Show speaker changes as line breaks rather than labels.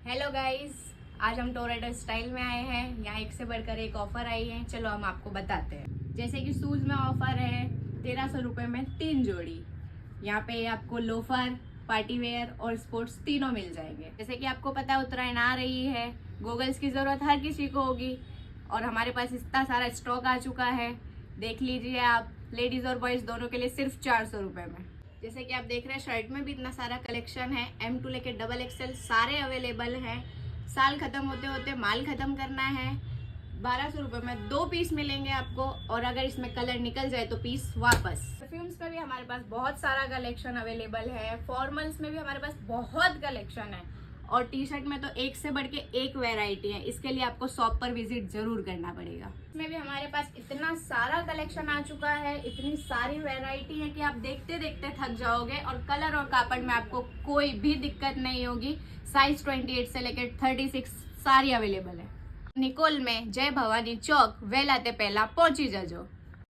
Hello guys, आज हम Toretto style में आए हैं। यहाँ एक से बढ़कर एक ऑफर आई है, चलो हम आपको बताते हैं। जैसे कि शूज में ऑफर है 1300 रुपये में 3 जोड़ी। यहाँ पे आपको लोफर, पार्टी वेयर और स्पोर्ट्स तीनों मिल जाएंगे। जैसे कि आपको पता है उत्तरायण आ रही है, गॉगल्स की जरूरत हर किसी को होगी और हमारे पास इतना सारा स्टॉक आ चुका है। देख लीजिए आप, लेडीज और बॉयज दोनों के लिए सिर्फ 400 रुपये में। जैसे कि आप देख रहे हैं शर्ट में भी इतना सारा कलेक्शन है, M2 लेके XXL सारे अवेलेबल हैं। साल खत्म होते होते माल खत्म करना है। 1200 रुपये में 2 पीस मिलेंगे आपको और अगर इसमें कलर निकल जाए तो पीस वापस। परफ्यूम्स में भी हमारे पास बहुत सारा कलेक्शन अवेलेबल है। फॉर्मल्स में भी हमारे पास बहुत कलेक्शन है और टी शर्ट में तो एक से बढ़ के एक वैरायटी है। इसके लिए आपको शॉप पर विजिट जरूर करना पड़ेगा। इसमें भी हमारे पास इतना सारा कलेक्शन आ चुका है, इतनी सारी वैरायटी है कि आप देखते देखते थक जाओगे और कलर और कापड़ में आपको कोई भी दिक्कत नहीं होगी। साइज 28 से लेकर 36 सारी अवेलेबल है। निकोल में जय भवानी चौक वेलाते पहला पहुंची जाजो।